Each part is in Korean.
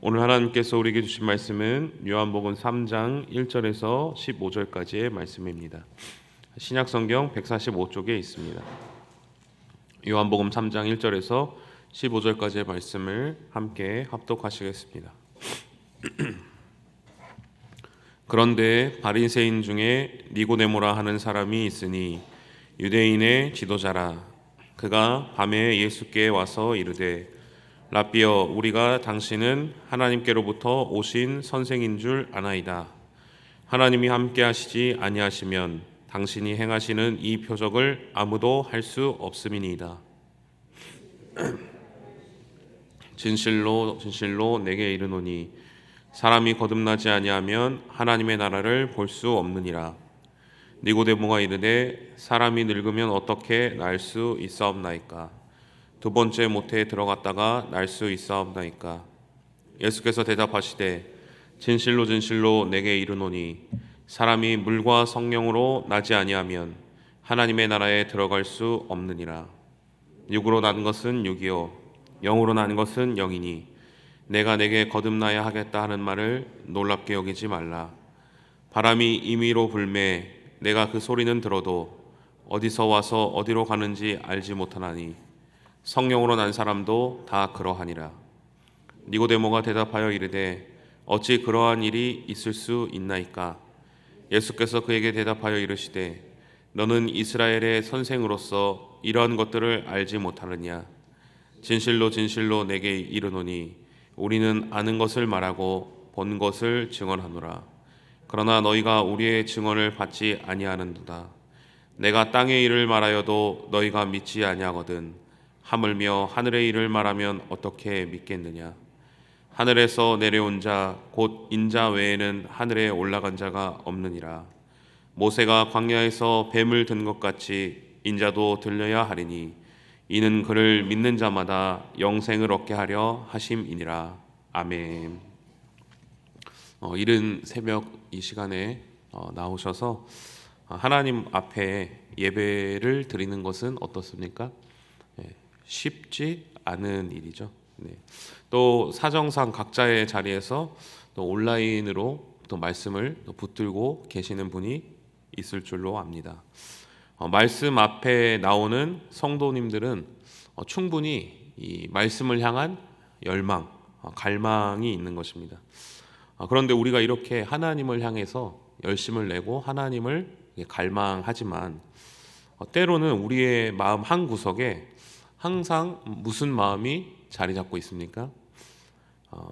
오늘 하나님께서 우리에게 주신 말씀은 요한복음 3장 1절에서 15절까지의 말씀입니다. 신약성경 145쪽에 있습니다. 요한복음 3장 1절에서 15절까지의 말씀을 함께 합독하시겠습니다. 그런데 바리새인 중에 니고데모라 하는 사람이 있으니 유대인의 지도자라. 그가 밤에 예수께 와서 이르되 라삐여, 우리가 당신은 하나님께로부터 오신 선생인 줄 아나이다. 하나님이 함께 하시지 아니하시면 당신이 행하시는 이 표적을 아무도 할 수 없음이니이다. 진실로 진실로 내게 이르노니 사람이 거듭나지 아니하면 하나님의 나라를 볼 수 없느니라. 니고데모가 이르되 사람이 늙으면 어떻게 날 수 있사옵나이까? 두 번째 모태에 들어갔다가 날 수 있사옵나이까? 예수께서 대답하시되 진실로 진실로 내게 이르노니 사람이 물과 성령으로 나지 아니하면 하나님의 나라에 들어갈 수 없느니라. 육으로 난 것은 육이요 영으로 난 것은 영이니 내가 내게 거듭나야 하겠다 하는 말을 놀랍게 여기지 말라. 바람이 임의로 불매 내가 그 소리는 들어도 어디서 와서 어디로 가는지 알지 못하나니 성령으로 난 사람도 다 그러하니라. 니고데모가 대답하여 이르되 어찌 그러한 일이 있을 수 있나이까? 예수께서 그에게 대답하여 이르시되 너는 이스라엘의 선생으로서 이러한 것들을 알지 못하느냐? 진실로 진실로 내게 이르노니 우리는 아는 것을 말하고 본 것을 증언하노라. 그러나 너희가 우리의 증언을 받지 아니하는도다. 내가 땅의 일을 말하여도 너희가 믿지 아니하거든 하물며 하늘의 일을 말하면 어떻게 믿겠느냐? 하늘에서 내려온 자 곧 인자 외에는 하늘에 올라간 자가 없느니라. 모세가 광야에서 뱀을 든 것 같이 인자도 들려야 하리니 이는 그를 믿는 자마다 영생을 얻게 하려 하심이니라. 아멘. 이른 새벽 이 시간에 나오셔서 하나님 앞에 예배를 드리는 것은 어떻습니까? 쉽지 않은 일이죠. 또 사정상 각자의 자리에서 또 온라인으로 또 말씀을 또 붙들고 계시는 분이 있을 줄로 압니다. 말씀 앞에 나오는 성도님들은 충분히 이 말씀을 향한 열망, 갈망이 있는 것입니다. 그런데 우리가 이렇게 하나님을 향해서 열심을 내고 하나님을 갈망하지만 때로는 우리의 마음 한 구석에 항상 무슨 마음이 자리 잡고 있습니까?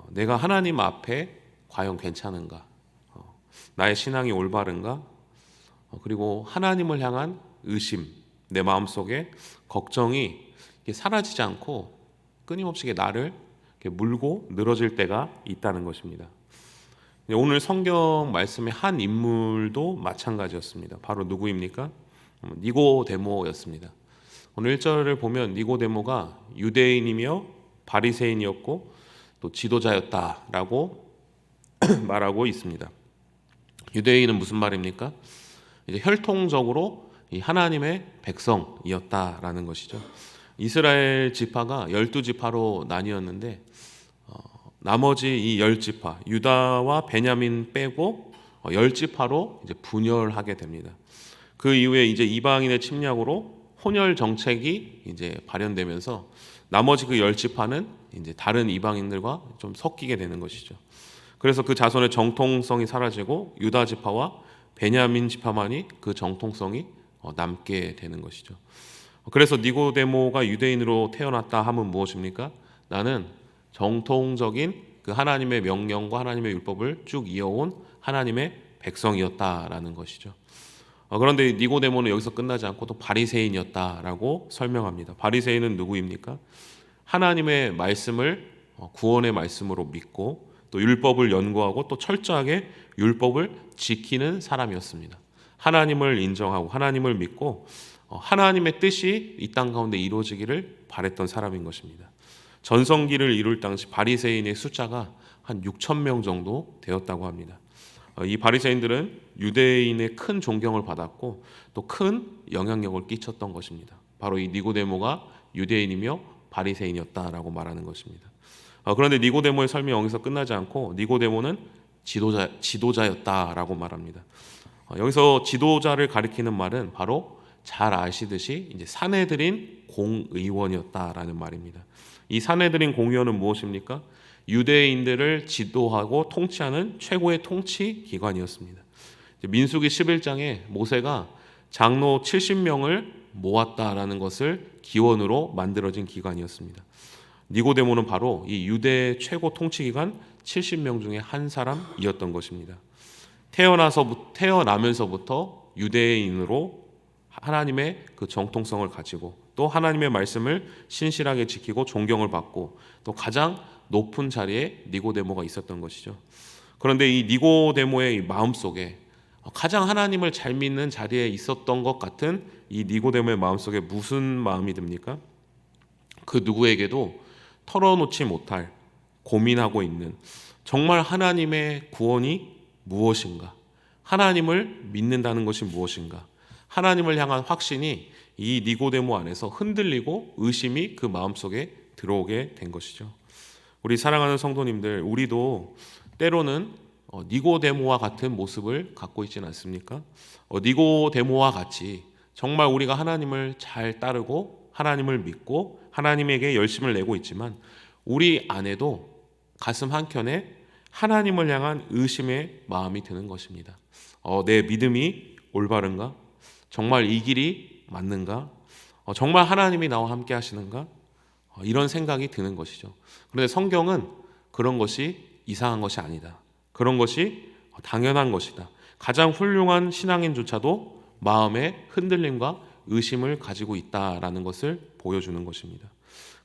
내가 하나님 앞에 과연 괜찮은가? 나의 신앙이 올바른가? 그리고 하나님을 향한 의심, 내 마음속에 걱정이 사라지지 않고 끊임없이 나를 물고 늘어질 때가 있다는 것입니다. 오늘 성경 말씀의 한 인물도 마찬가지였습니다. 바로 누구입니까? 니고데모였습니다. 오늘 1절을 보면 니고데모가 유대인이며 바리새인이었고 또 지도자였다라고 말하고 있습니다. 유대인은 무슨 말입니까? 이제 혈통적으로 이 하나님의 백성이었다라는 것이죠. 이스라엘 지파가 12지파로 나뉘었는데 나머지 이 10지파 유다와 베냐민 빼고 10지파로 이제 분열하게 됩니다. 그 이후에 이제 이방인의 침략으로 혼혈 정책이 이제 발현되면서 나머지 그 10지파는 이제 다른 이방인들과 좀 섞이게 되는 것이죠. 그래서 그 자손의 정통성이 사라지고 유다 지파와 베냐민 지파만이 그 정통성이 남게 되는 것이죠. 그래서 니고데모가 유대인으로 태어났다 하면 무엇입니까? 나는 정통적인 그 하나님의 명령과 하나님의 율법을 쭉 이어온 하나님의 백성이었다라는 것이죠. 그런데 니고데모는 여기서 끝나지 않고 또 바리새인이었다라고 설명합니다. 바리새인은 누구입니까? 하나님의 말씀을 구원의 말씀으로 믿고 또 율법을 연구하고 또 철저하게 율법을 지키는 사람이었습니다. 하나님을 인정하고 하나님을 믿고 하나님의 뜻이 이 땅 가운데 이루어지기를 바랬던 사람인 것입니다. 전성기를 이룰 당시 바리새인의 숫자가 한 6천 명 정도 되었다고 합니다. 이 바리새인들은 유대인의 큰 존경을 받았고 또 큰 영향력을 끼쳤던 것입니다. 바로 이 니고데모가 유대인이며 바리새인이었다라고 말하는 것입니다. 그런데 니고데모의 설명이 여기서 끝나지 않고 니고데모는 지도자였다라고 말합니다. 여기서 지도자를 가리키는 말은 바로 잘 아시듯이 이제 사내들인 공의원이었다라는 말입니다. 이 사내들인 공의원은 무엇입니까? 유대인들을 지도하고 통치하는 최고의 통치 기관이었습니다. 민수기 11장에 모세가 장로 70명을 모았다라는 것을 기원으로 만들어진 기관이었습니다. 니고데모는 바로 이 유대 최고 통치기관 70명 중에 한 사람이었던 것입니다. 태어나면서부터 유대인으로 하나님의 그 정통성을 가지고 또 하나님의 말씀을 신실하게 지키고 존경을 받고 또 가장 높은 자리에 니고데모가 있었던 것이죠. 그런데 이 니고데모의 마음속에 가장 하나님을 잘 믿는 자리에 있었던 것 같은 이 니고데모의 마음속에 무슨 마음이 듭니까? 그 누구에게도 털어놓지 못할 고민하고 있는 정말 하나님의 구원이 무엇인가? 하나님을 믿는다는 것이 무엇인가? 하나님을 향한 확신이 이 니고데모 안에서 흔들리고 의심이 그 마음속에 들어오게 된 것이죠. 우리 사랑하는 성도님들, 우리도 때로는 니고데모와 같은 모습을 갖고 있지는 않습니까? 니고데모와 같이 정말 우리가 하나님을 잘 따르고 하나님을 믿고 하나님에게 열심을 내고 있지만 우리 안에도 가슴 한켠에 하나님을 향한 의심의 마음이 드는 것입니다. 내 믿음이 올바른가? 정말 이 길이 맞는가? 정말 하나님이 나와 함께 하시는가? 이런 생각이 드는 것이죠. 그런데 성경은 그런 것이 이상한 것이 아니다. 그런 것이 당연한 것이다. 가장 훌륭한 신앙인조차도 마음의 흔들림과 의심을 가지고 있다라는 것을 보여주는 것입니다.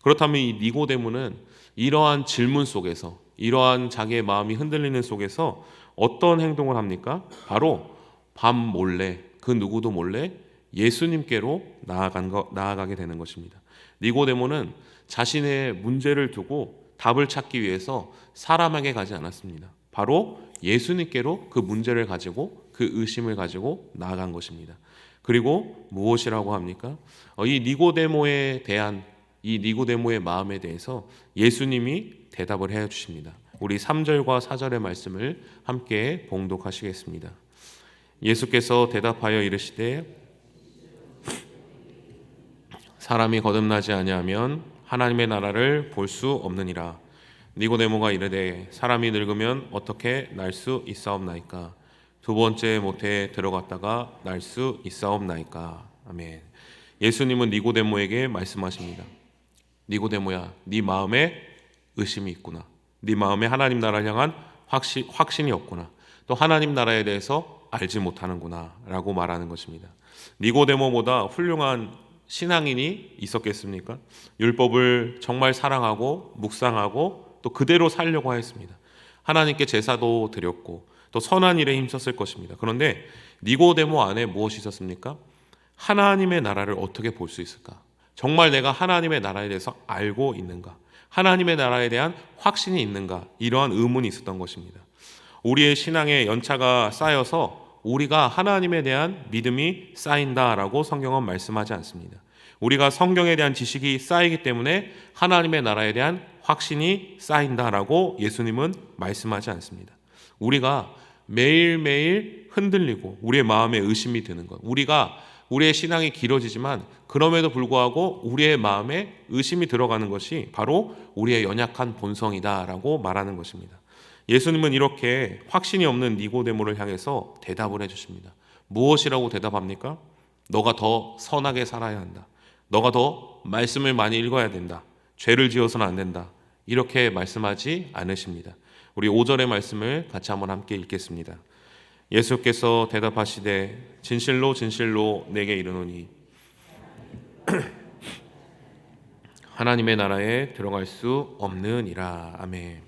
그렇다면 이 니고데모는 이러한 질문 속에서 이러한 자기의 마음이 흔들리는 속에서 어떤 행동을 합니까? 바로 밤 몰래 그 누구도 몰래 예수님께로 나아가게 되는 것입니다. 니고데모는 자신의 문제를 두고 답을 찾기 위해서 사람에게 가지 않았습니다. 바로 예수님께로 그 문제를 가지고 그 의심을 가지고 나아간 것입니다. 그리고 무엇이라고 합니까? 이 니고데모의 마음에 대해서 예수님이 대답을 해 주십니다. 우리 3절과 4절의 말씀을 함께 봉독하시겠습니다. 예수께서 대답하여 이르시되 사람이 거듭나지 아니하면 하나님의 나라를 볼 수 없느니라. 니고데모가 이르되 사람이 늙으면 어떻게 날 수 있사옵나이까? 두 번째 모태에 들어갔다가 날 수 있사옵나이까? 아멘. 예수님은 니고데모에게 말씀하십니다. 니고데모야, 네 마음에 의심이 있구나. 네 마음에 하나님 나라를 향한 확신이 없구나. 또 하나님 나라에 대해서 알지 못하는구나 라고 말하는 것입니다. 니고데모보다 훌륭한 신앙인이 있었겠습니까? 율법을 정말 사랑하고 묵상하고 또 그대로 살려고 했습니다. 하나님께 제사도 드렸고 또 선한 일에 힘썼을 것입니다. 그런데 니고데모 안에 무엇이 있었습니까? 하나님의 나라를 어떻게 볼 수 있을까? 정말 내가 하나님의 나라에 대해서 알고 있는가? 하나님의 나라에 대한 확신이 있는가? 이러한 의문이 있었던 것입니다. 우리의 신앙의 연차가 쌓여서 우리가 하나님에 대한 믿음이 쌓인다라고 성경은 말씀하지 않습니다. 우리가 성경에 대한 지식이 쌓이기 때문에 하나님의 나라에 대한 확신이 쌓인다라고 예수님은 말씀하지 않습니다. 우리가 매일매일 흔들리고 우리의 마음에 의심이 드는 것, 우리의 신앙이 길어지지만 그럼에도 불구하고 우리의 마음에 의심이 들어가는 것이 바로 우리의 연약한 본성이다라고 말하는 것입니다. 예수님은 이렇게 확신이 없는 니고데모를 향해서 대답을 해주십니다. 무엇이라고 대답합니까? 너가 더 선하게 살아야 한다. 너가 더 말씀을 많이 읽어야 된다. 죄를 지어서는 안 된다. 이렇게 말씀하지 않으십니다. 우리 5절의 말씀을 같이 한번 함께 읽겠습니다. 예수께서 대답하시되 진실로 진실로 내게 이르노니 하나님의 나라에 들어갈 수 없느니라. 아멘.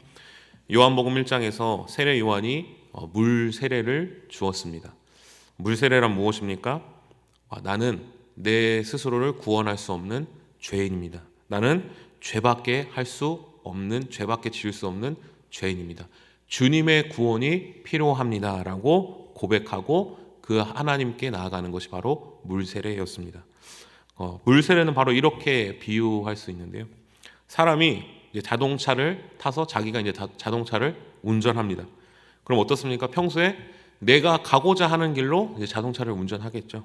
요한복음 1장에서 세례 요한이 물 세례를 주었습니다. 물 세례란 무엇입니까? 나는 내 스스로를 구원할 수 없는 죄인입니다. 나는 죄밖에 할 수 없는, 죄밖에 지을 수 없는 죄인입니다. 주님의 구원이 필요합니다라고 고백하고 그 하나님께 나아가는 것이 바로 물 세례였습니다. 물 세례는 바로 이렇게 비유할 수 있는데요. 사람이 이제 자동차를 타서 자기가 이제 자동차를 운전합니다. 그럼 어떻습니까? 평소에 내가 가고자 하는 길로 이제 자동차를 운전하겠죠.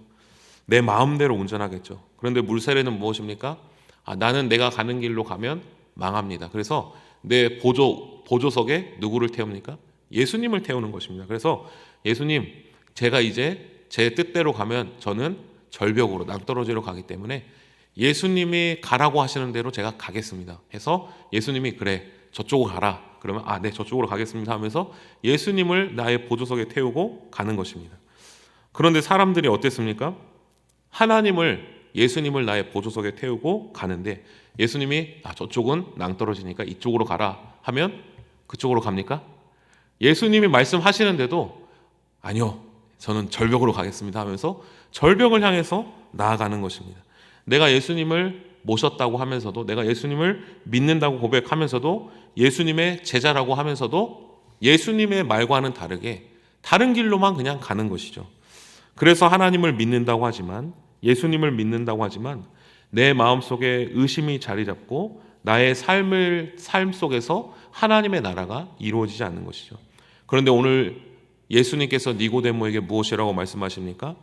내 마음대로 운전하겠죠. 그런데 물세례는 무엇입니까? 나는 내가 가는 길로 가면 망합니다. 그래서 내 보조석에 누구를 태웁니까? 예수님을 태우는 것입니다. 그래서 예수님, 제가 이제 제 뜻대로 가면 저는 절벽으로 낭떠러지로 가기 때문에 예수님이 가라고 하시는 대로 제가 가겠습니다 해서 예수님이 그래 저쪽으로 가라 그러면 네 저쪽으로 가겠습니다 하면서 예수님을 나의 보조석에 태우고 가는 것입니다. 그런데 사람들이 어땠습니까? 예수님을 나의 보조석에 태우고 가는데 예수님이 저쪽은 낭떠러지니까 이쪽으로 가라 하면 그쪽으로 갑니까? 예수님이 말씀하시는데도 아니요 저는 절벽으로 가겠습니다 하면서 절벽을 향해서 나아가는 것입니다. 내가 예수님을 모셨다고 하면서도 내가 예수님을 믿는다고 고백하면서도 예수님의 제자라고 하면서도 예수님의 말과는 다르게 다른 길로만 그냥 가는 것이죠. 그래서 하나님을 믿는다고 하지만 예수님을 믿는다고 하지만 내 마음속에 의심이 자리 잡고 나의 삶 속에서 하나님의 나라가 이루어지지 않는 것이죠. 그런데 오늘 예수님께서 니고데모에게 무엇이라고 말씀하십니까?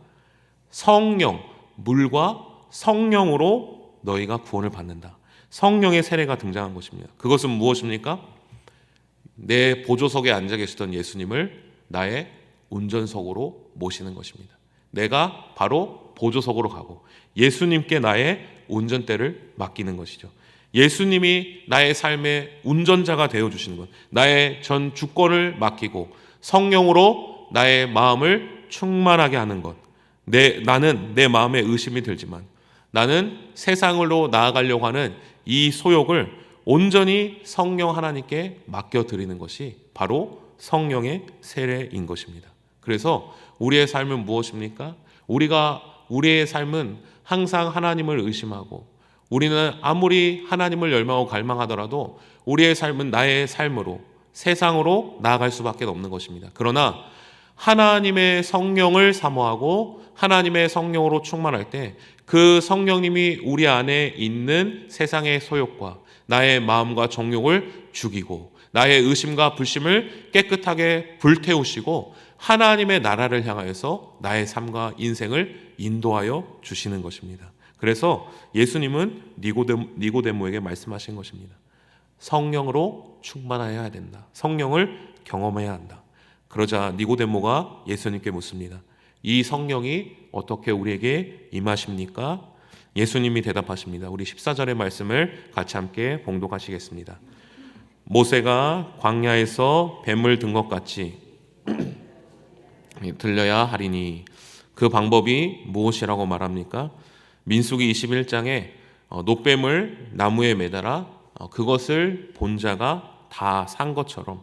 성령, 물과 성령으로 너희가 구원을 받는다. 성령의 세례가 등장한 것입니다. 그것은 무엇입니까? 내 보조석에 앉아 계시던 예수님을 나의 운전석으로 모시는 것입니다. 내가 바로 보조석으로 가고 예수님께 나의 운전대를 맡기는 것이죠. 예수님이 나의 삶의 운전자가 되어주시는 것, 나의 전 주권을 맡기고 성령으로 나의 마음을 충만하게 하는 것. 나는 내 마음에 의심이 들지만 나는 세상으로 나아가려고 하는 이 소욕을 온전히 성령 하나님께 맡겨드리는 것이 바로 성령의 세례인 것입니다. 그래서 우리의 삶은 무엇입니까? 우리의 삶은 항상 하나님을 의심하고 우리는 아무리 하나님을 열망하고 갈망하더라도 우리의 삶은 나의 삶으로 세상으로 나아갈 수밖에 없는 것입니다. 그러나 하나님의 성령을 사모하고 하나님의 성령으로 충만할 때 그 성령님이 우리 안에 있는 세상의 소욕과 나의 마음과 정욕을 죽이고 나의 의심과 불심을 깨끗하게 불태우시고 하나님의 나라를 향하여서 나의 삶과 인생을 인도하여 주시는 것입니다. 그래서 예수님은 니고데모에게 말씀하신 것입니다. 성령으로 충만해야 된다. 성령을 경험해야 한다. 그러자 니고데모가 예수님께 묻습니다. 이 성령이 어떻게 우리에게 임하십니까? 예수님이 대답하십니다. 우리 14절의 말씀을 같이 함께 봉독하시겠습니다. 모세가 광야에서 뱀을 든 것 같이 들려야 하리니 그 방법이 무엇이라고 말합니까? 민수기 21장에 놋뱀을 나무에 매달아 그것을 본 자가 다 산 것처럼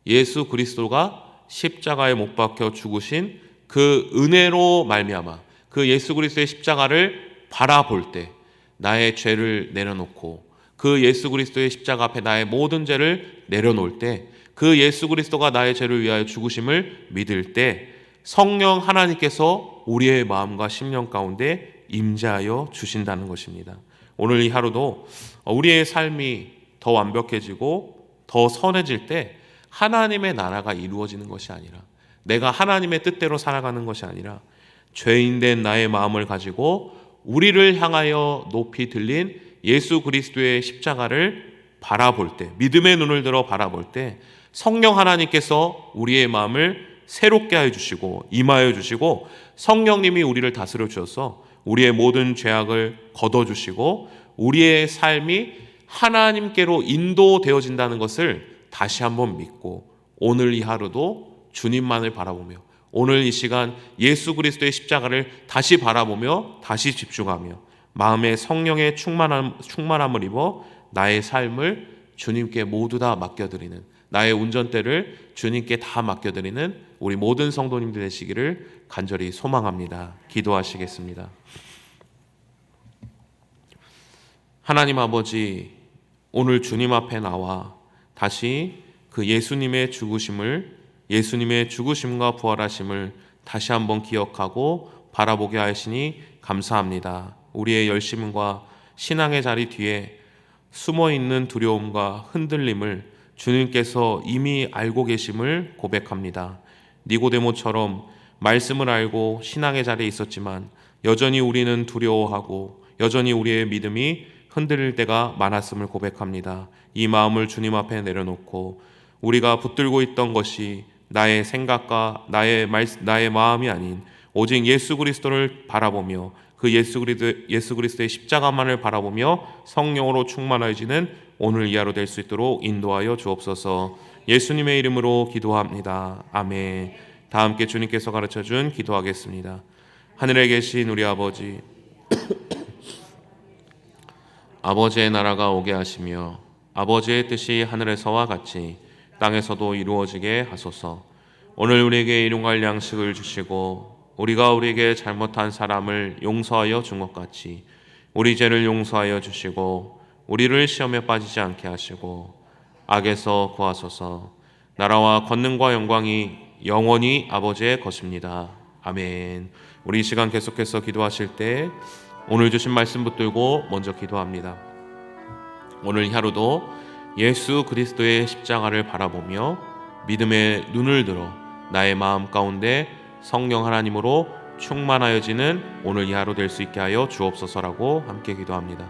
예수 그리스도가 십자가에 못 박혀 죽으신 그 은혜로 말미암아 그 예수 그리스도의 십자가를 바라볼 때 나의 죄를 내려놓고 그 예수 그리스도의 십자가 앞에 나의 모든 죄를 내려놓을 때 그 예수 그리스도가 나의 죄를 위하여 죽으심을 믿을 때 성령 하나님께서 우리의 마음과 심령 가운데 임재하여 주신다는 것입니다. 오늘 이 하루도 우리의 삶이 더 완벽해지고 더 선해질 때 하나님의 나라가 이루어지는 것이 아니라 내가 하나님의 뜻대로 살아가는 것이 아니라 죄인된 나의 마음을 가지고 우리를 향하여 높이 들린 예수 그리스도의 십자가를 바라볼 때 믿음의 눈을 들어 바라볼 때 성령 하나님께서 우리의 마음을 새롭게 해주시고 임하여 주시고 성령님이 우리를 다스려 주셔서 우리의 모든 죄악을 걷어주시고 우리의 삶이 하나님께로 인도되어진다는 것을 다시 한번 믿고 오늘 이 하루도 주님만을 바라보며 오늘 이 시간 예수 그리스도의 십자가를 다시 바라보며 다시 집중하며 마음의 성령의 충만함을 입어 나의 삶을 주님께 모두 다 맡겨드리는 나의 운전대를 주님께 다 맡겨드리는 우리 모든 성도님들 되시기를 간절히 소망합니다. 기도하시겠습니다. 하나님 아버지, 오늘 주님 앞에 나와 다시 그 예수님의 죽으심과 부활하심을 다시 한번 기억하고 바라보게 하시니 감사합니다. 우리의 열심과 신앙의 자리 뒤에 숨어있는 두려움과 흔들림을 주님께서 이미 알고 계심을 고백합니다. 니고데모처럼 말씀을 알고 신앙의 자리에 있었지만 여전히 우리는 두려워하고 여전히 우리의 믿음이 흔들릴 때가 많았음을 고백합니다. 이 마음을 주님 앞에 내려놓고 우리가 붙들고 있던 것이 나의 생각과 나의 마음이 아닌 오직 예수 그리스도를 바라보며 그 예수 그리스도의 십자가만을 바라보며 성령으로 충만해지는 오늘 이 하루 될 수 있도록 인도하여 주옵소서. 예수님의 이름으로 기도합니다. 아멘. 다 함께 주님께서 가르쳐준 기도하겠습니다. 하늘에 계신 우리 아버지, 아버지의 나라가 오게 하시며 아버지의 뜻이 하늘에서와 같이 땅에서도 이루어지게 하소서. 오늘 우리에게 일용할 양식을 주시고 우리가 우리에게 잘못한 사람을 용서하여 준 것 같이 우리 죄를 용서하여 주시고 우리를 시험에 빠지지 않게 하시고 악에서 구하소서. 나라와 권능과 영광이 영원히 아버지의 것입니다. 아멘. 우리 이 시간 계속해서 기도하실 때 오늘 주신 말씀 붙들고 먼저 기도합니다. 오늘 하루도 예수 그리스도의 십자가를 바라보며 믿음의 눈을 들어 나의 마음 가운데 성령 하나님으로 충만하여지는 오늘 이 하루 될 수 있게 하여 주옵소서라고 함께 기도합니다.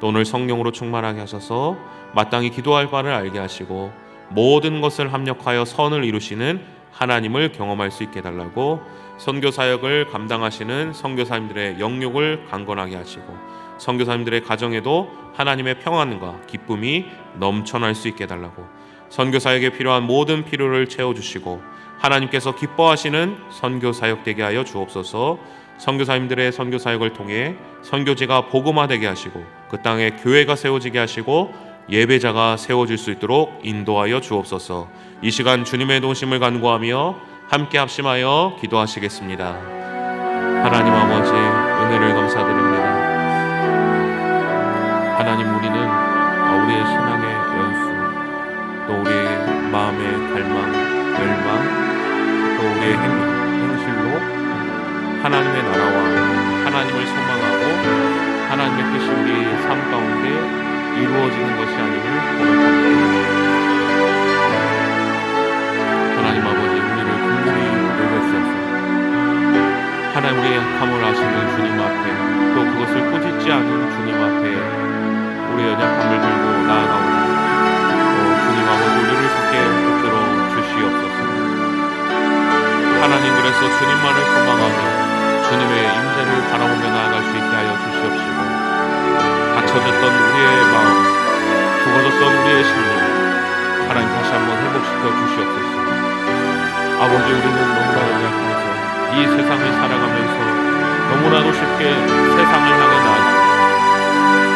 또 오늘 성령으로 충만하게 하셔서 마땅히 기도할 바를 알게 하시고 모든 것을 합력하여 선을 이루시는 하나님을 경험할 수 있게 해달라고 선교 사역을 감당하시는 선교사님들의 영육을 강건하게 하시고 선교사님들의 가정에도 하나님의 평안과 기쁨이 넘쳐날 수 있게 해달라고 선교 사역에 필요한 모든 필요를 채워주시고 하나님께서 기뻐하시는 선교 사역 되게 하여 주옵소서. 선교사님들의 선교 사역을 통해 선교지가 복음화되게 하시고 그 땅에 교회가 세워지게 하시고 예배자가 세워질 수 있도록 인도하여 주옵소서. 이 시간 주님의 도우심을 간구하며 함께 합심하여 기도하시겠습니다. 하나님 아버지 은혜를 감사드립니다. 하나님 우리는 우리의 신앙의 연수 또 우리의 마음의 갈망 열망 또 우리의 행실로 하나님의 나라와 하나님을 소망하고 하나님의 뜻이 우리 삶 가운데 이루어지는 것이 아님을 고백합니다. 하나님 아버지 우리를 긍휼히 여겨주셔서 하나님 우리의 약함을 아시는 주님 앞에 또 그것을 꾸짖지 않은 주님 앞에 우리의 연약함을 들고 나아가오니 주님 아버지 우리를 굳게 붙들어 주시옵소서. 하나님 그래서 주님만을 소망하며 주님의 임재를 바라보며 나아갈 수 있게 하여 주시옵시고 닫혀졌던 우리의 마음 죽어졌던 우리의 심령 하나님 다시 한번 회복시켜 주시옵소서. 아버지 우리는 너무나 연약해서 이 세상을 살아가면서 너무나도 쉽게 세상을 향해 나아가고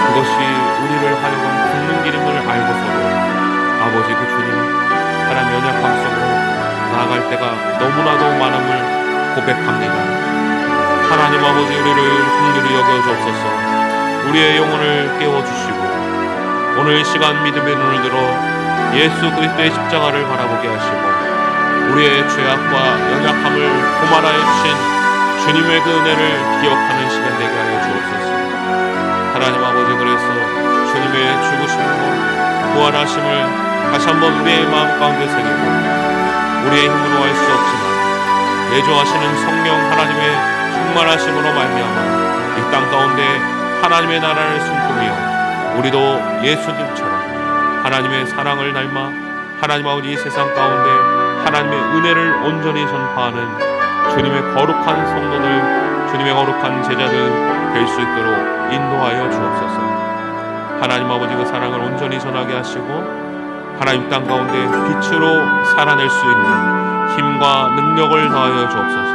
그것이 우리를 하여금 죽는 길임을 알고서도 아버지 그 주님 하나님 연약함 속으로 나아갈 때가 너무나도 많음을 고백합니다. 하나님 아버지 우리를 긍휼히 여겨주옵소서. 우리의 영혼을 깨워주시고 오늘 이 시간 믿음의 눈을 들어 예수 그리스도의 십자가를 바라보게 하시고 우리의 죄악과 연약함을 고말하여 주신 주님의 그 은혜를 기억하는 시간 되게 하여 주옵소서. 하나님 아버지 그래서 주님의 죽으심과 부활하심을 다시 한번 우리의 마음 가운데 새기고 우리의 힘으로 할 수 없지만 내주하시는 성령 하나님의 충만하심으로 말미암아 이 땅 가운데 하나님의 나라를 꿈꾸며 우리도 예수님처럼 하나님의 사랑을 닮아 하나님 아버지 이 세상 가운데 하나님의 은혜를 온전히 전파하는 주님의 거룩한 성도들 주님의 거룩한 제자들 될 수 있도록 인도하여 주옵소서. 하나님 아버지 그 사랑을 온전히 전하게 하시고 하나님 땅 가운데 빛으로 살아낼 수 있는 힘과 능력을 더하여 주옵소서.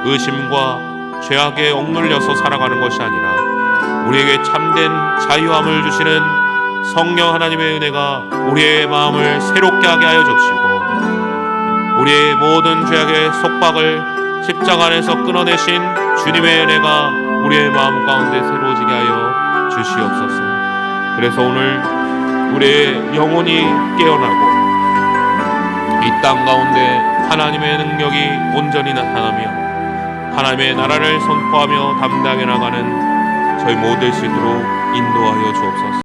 의심과 죄악에 억눌려서 살아가는 것이 아니라 우리에게 참된 자유함을 주시는 성령 하나님의 은혜가 우리의 마음을 새롭게 하게 하여 주시고 우리의 모든 죄악의 속박을 십자가 안에서 끊어내신 주님의 은혜가 우리의 마음 가운데 새로워지게 하여 주시옵소서. 그래서 오늘 우리의 영혼이 깨어나고 이 땅 가운데 하나님의 능력이 온전히 나타나며 하나님의 나라를 선포하며 담당해 나가는 저희 모두 될 수 있도록 인도하여 주옵소서.